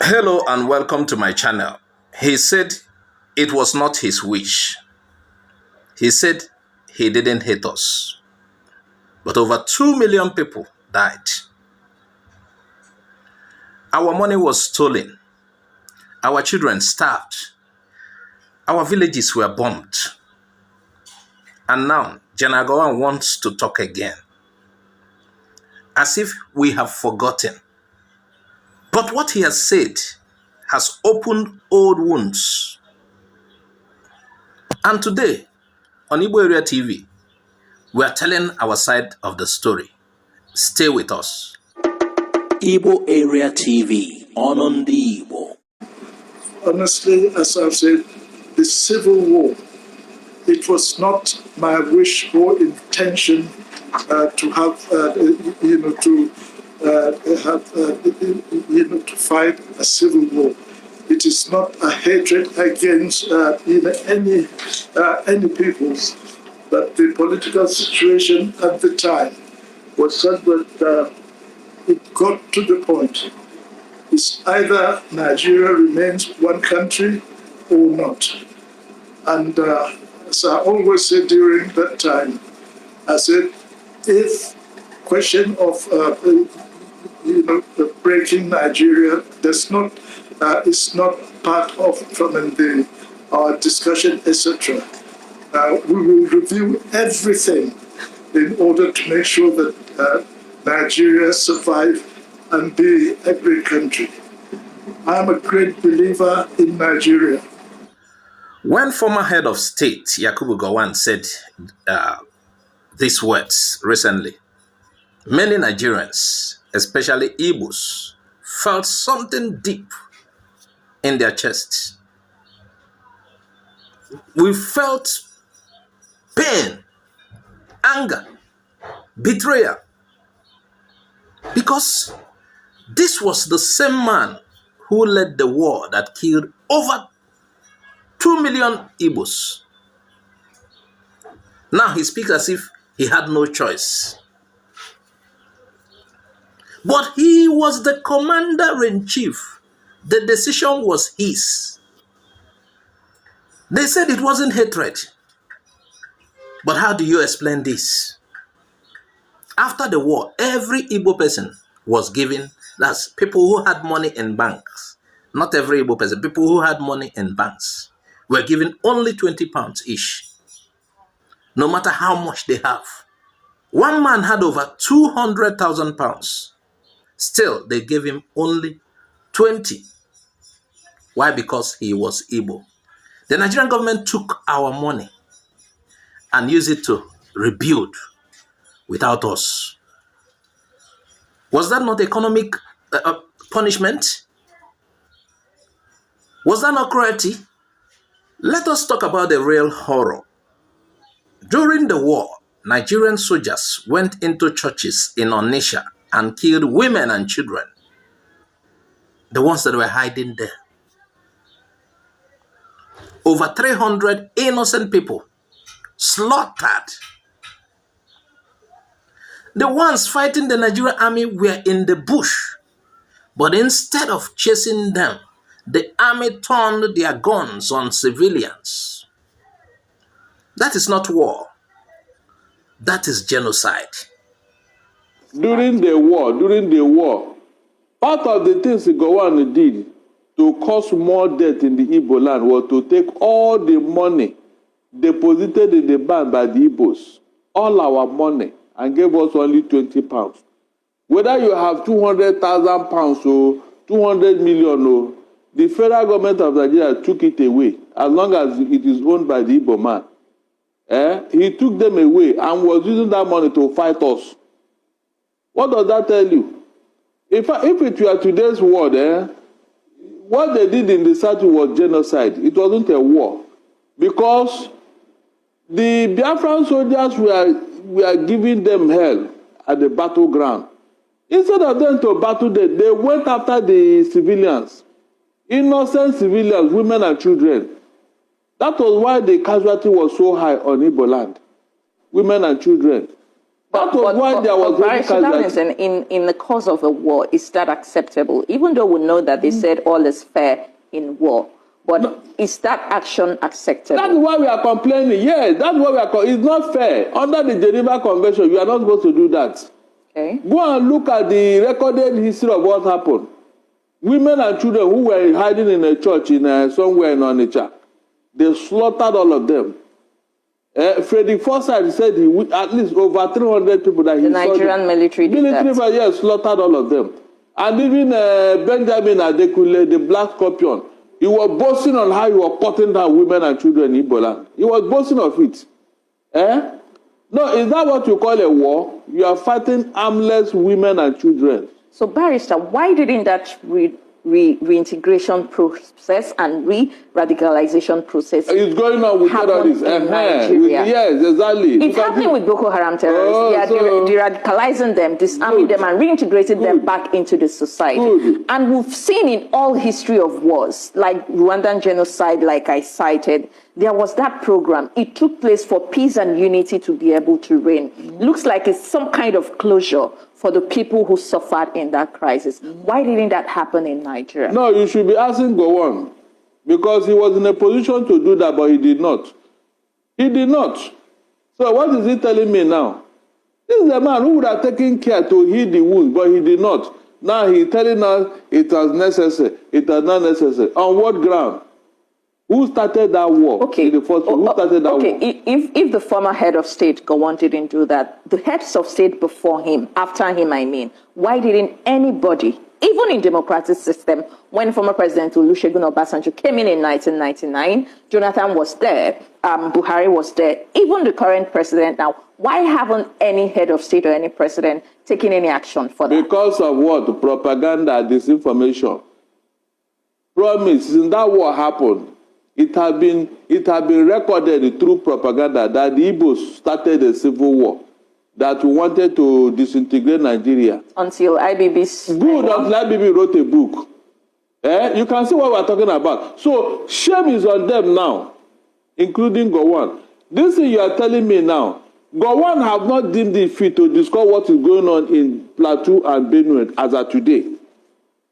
Hello and welcome to my channel. He said it was not his wish. He said he didn't hate us. But over 2 million people died. Our money was stolen. Our children starved. Our villages were bombed. And now, General Gowon wants to talk again. As if we have forgotten. But what he has said has opened old wounds. And today, on Igbo Area TV, we are telling our side of the story. Stay with us. Igbo Area TV, on the Igbo. Honestly, as I've said, the Civil War, it was not my wish or intention to have, to fight a civil war. It is not a hatred against any peoples, but the political situation at the time was such that it got to the point. It's either Nigeria remains one country or not. And as I always said during that time, I said, if question of breaking Nigeria is not part of from our discussion, etc. We will review everything in order to make sure that Nigeria survive and be a great country. I'm a great believer in Nigeria. When former head of state Yakubu Gowon said these words recently, many Nigerians, especially Igbos, felt something deep in their chests. We felt pain, anger, betrayal, because this was the same man who led the war that killed over 2 million Igbos. Now he speaks as if he had no choice. But he was the commander-in-chief. The decision was his. They said it wasn't hatred. But how do you explain this? After the war, every Igbo person was given, that's people who had money in banks. Not every Igbo person, people who had money in banks were given only 20 pounds each. No matter how much they have. One man had over 200,000 pounds. Still, they gave him only 20. Why? Because he was Igbo. The Nigerian government took our money and used it to rebuild without us. Was that not economic punishment? Was that not cruelty? Let us talk about the real horror. During the war, Nigerian soldiers went into churches in Onitsha and killed women and children, the ones that were hiding there. Over 300 innocent people slaughtered. The ones fighting the Nigerian army were in the bush, but instead of chasing them, the army turned their guns on civilians. That is not war. That is genocide. During the war, part of the things Gowon did to cause more death in the Igbo land was to take all the money deposited in the bank by the Igbos, all our money, and gave us only 20 pounds. Whether you have 200,000 pounds or 200 million, or the federal government of Nigeria took it away, as long as it is owned by the Igbo man. He took them away and was using that money to fight us. What does that tell you? If it were today's world, what they did in the South was genocide. It wasn't a war. Because the Biafran soldiers were giving them hell at the battleground. Instead of them to battle them, they went after the civilians. Innocent civilians, women and children. That was why the casualty was so high on Igbo land. Women and children. That was why there was Barry, so that means in the cause of a war, is that acceptable? Even though we know that they said all is fair in war, but is that action acceptable? That's why we are complaining. Yes, that's why we are. It's not fair. Under the Geneva Convention, you are not supposed to do that. Okay. Go and look at the recorded history of what happened. Women and children who were hiding in a church in somewhere in Onitsha, they slaughtered all of them. Frederick Forsyth said he would at least over 300 people that he the Nigerian military did that. Yes, slaughtered all of them. And even Benjamin Adekunle, the Black Scorpion, he was boasting on how he was cutting down women and children in Igbo land. He was boasting of it. No, is that what you call a war? You are fighting armless women and children. So, Barrister, why didn't that reintegration process and re-radicalization process it's going on with terrorists? Yes, exactly. It's happening with Boko Haram terrorists. They are de-radicalizing them, disarming them, and reintegrating them back into the society. And we've seen in all history of wars, like Rwandan genocide, like I cited, there was that program. It took place for peace and unity to be able to reign. Looks like it's some kind of closure for the people who suffered in that crisis. Why didn't that happen in Nigeria? No, you should be asking Gowon, because he was in a position to do that, but he did not. He did not. So what is he telling me now? This is a man who would have taken care to heal the wound, but he did not. Now he's telling us it was necessary. It was not necessary. On what ground? Who started that war? Okay. Who started that war? If the former head of state, Gowon, didn't do that, the heads of state before him, after him, I mean, why didn't anybody, even in democratic system, when former President Olusegun Obasanjo came in 1999, Jonathan was there, Buhari was there, even the current president now, why haven't any head of state or any president taken any action for that? Because of what? Propaganda, disinformation. Promise, since that war happened, it had been recorded through propaganda that the Igbos started a civil war, that we wanted to disintegrate Nigeria. Until IBB's... Good, until IBB wrote a book. You can see what we're talking about. So shame is on them now, including Gowon. This thing you are telling me now, Gowon have not deemed it fit to discuss what is going on in Plateau and Benue as of today.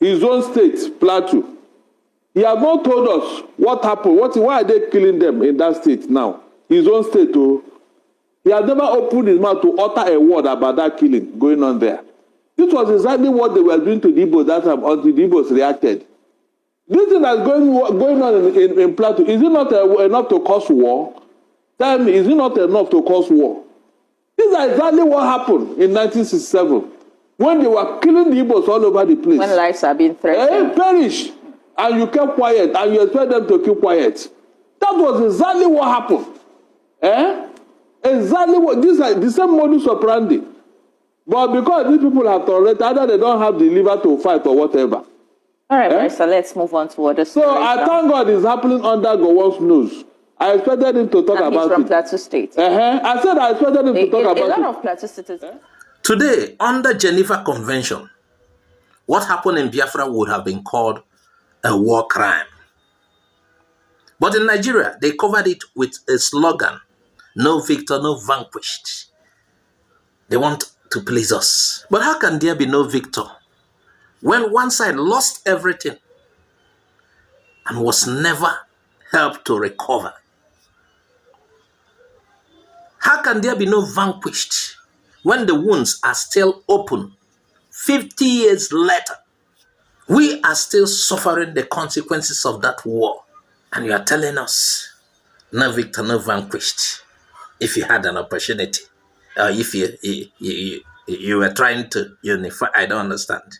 His own state, Plateau. He has not told us what happened. Why are they killing them in that state now? His own state, too. He has never opened his mouth to utter a word about that killing going on there. This was exactly what they were doing to the Igbos that time until the Igbos reacted. This thing that's going on in Plateau, is it not enough to cause war? Tell me, is it not enough to cause war? This is exactly what happened in 1967 when they were killing the Igbos all over the place. When lives are being threatened. They perish. And you kept quiet, and you expect them to keep quiet. That was exactly what happened. Exactly what, this is the same modus operandi. But because these people have tolerated, either they don't have the liver to fight or whatever. All right, so let's move on to other stories. So I thank God it's happening under Gowon's nose. I expected him to talk about it. He's from Plateau State. I said I expected him to talk about it. A lot of Plateau citizens. Today, under Geneva Convention, what happened in Biafra would have been called a war crime. But in Nigeria, they covered it with a slogan, no victor, no vanquished. They want to please us. But how can there be no victor when one side lost everything and was never helped to recover? How can there be no vanquished when the wounds are still open 50 years later? We are still suffering the consequences of that war. And you are telling us, no victor, no vanquished. If you had an opportunity, or if you were trying to unify, I don't understand.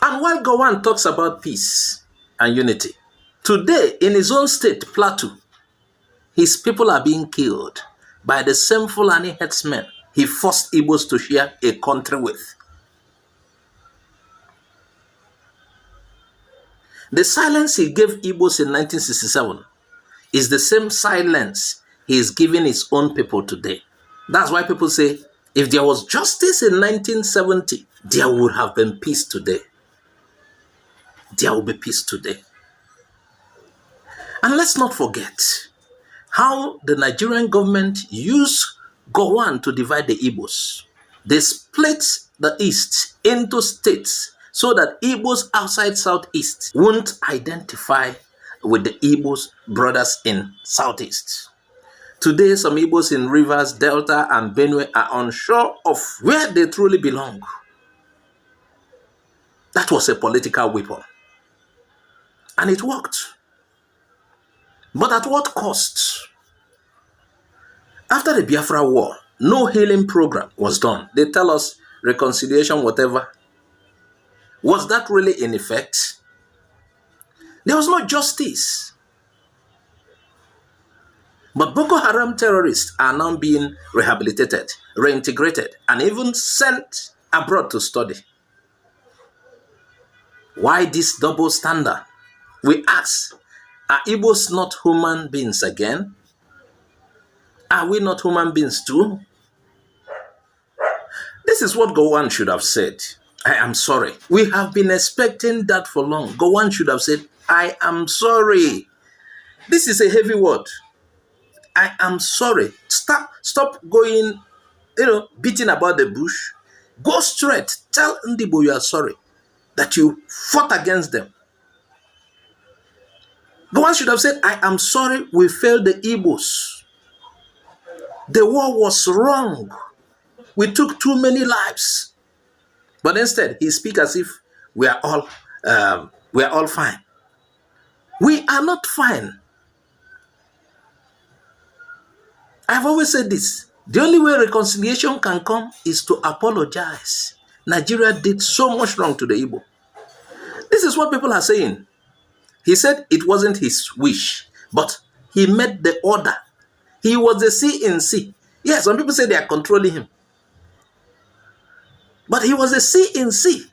And while Gowon talks about peace and unity, today in his own state, Plateau, his people are being killed by the same Fulani headsmen he forced Igbos to share a country with. The silence he gave Igbos in 1967 is the same silence he is giving his own people today. That's why people say, if there was justice in 1970, there would have been peace today. There will be peace today. And let's not forget how the Nigerian government used Gowon to divide the Igbos. They split the East into states so that Igbos outside Southeast won't identify with the Igbos brothers in Southeast. Today, some Igbos in Rivers, Delta, and Benue are unsure of where they truly belong. That was a political weapon. And it worked. But at what cost? After the Biafra War, no healing program was done. They tell us reconciliation, whatever. Was that really in effect? There was no justice. But Boko Haram terrorists are now being rehabilitated, reintegrated, and even sent abroad to study. Why this double standard? We ask, are Igbos not human beings again? Are we not human beings too? This is what Gowon should have said. I am sorry. We have been expecting that for long. Gowon should have said, I am sorry. This is a heavy word. I am sorry. Stop going, beating about the bush. Go straight. Tell Ndibo you are sorry. That you fought against them. Gowon should have said, I am sorry we failed the Igbos. The war was wrong. We took too many lives. But instead, he speaks as if we are all fine. We are not fine. I've always said this. The only way reconciliation can come is to apologize. Nigeria did so much wrong to the Igbo. This is what people are saying. He said it wasn't his wish, but he met the order. He was the C in C. Yes, some people say they are controlling him. But he was a C in C.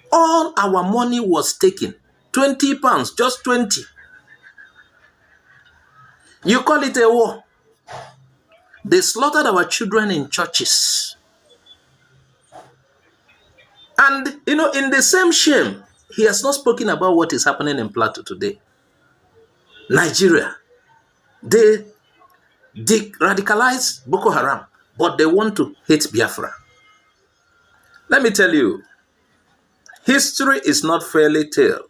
All our money was taken. 20 pounds, just 20. You call it a war. They slaughtered our children in churches. And, in the same shame, he has not spoken about what is happening in Plateau today. Nigeria. They radicalize Boko Haram, but they want to hate Biafra. Let me tell you, history is not fairy tale.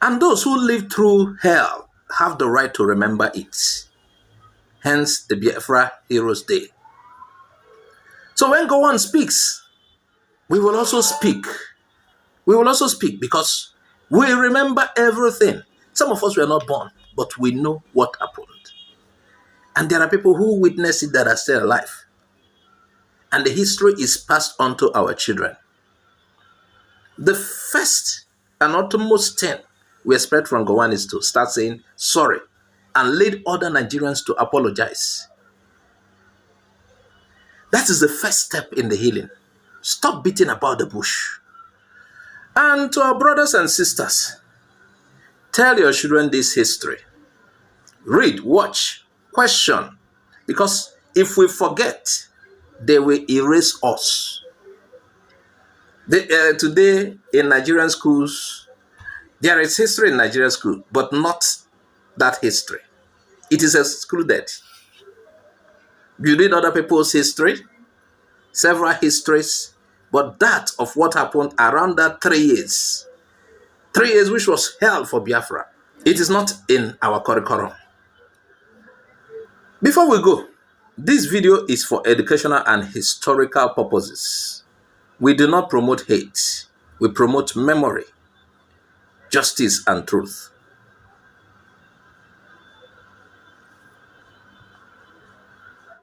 And those who live through hell have the right to remember it. Hence the Biafra Heroes Day. So when Gowon speaks, we will also speak. We will also speak because we remember everything. Some of us were not born, but we know what happened. And there are people who witness it that are still alive. And the history is passed on to our children. The first and utmost thing we expect from Gowon is to start saying sorry and lead other Nigerians to apologize. That is the first step in the healing. Stop beating about the bush. And to our brothers and sisters, tell your children this history. Read, watch, question. Because if we forget, they will erase us. Today in Nigerian schools, there is history in Nigerian school, but not that history. It is excluded. You read other people's history, several histories, but that of what happened around that 3 years. 3 years which was hell for Biafra. It is not in our curriculum. Before we go, this video is for educational and historical purposes. We do not promote hate. We promote memory, justice, and truth.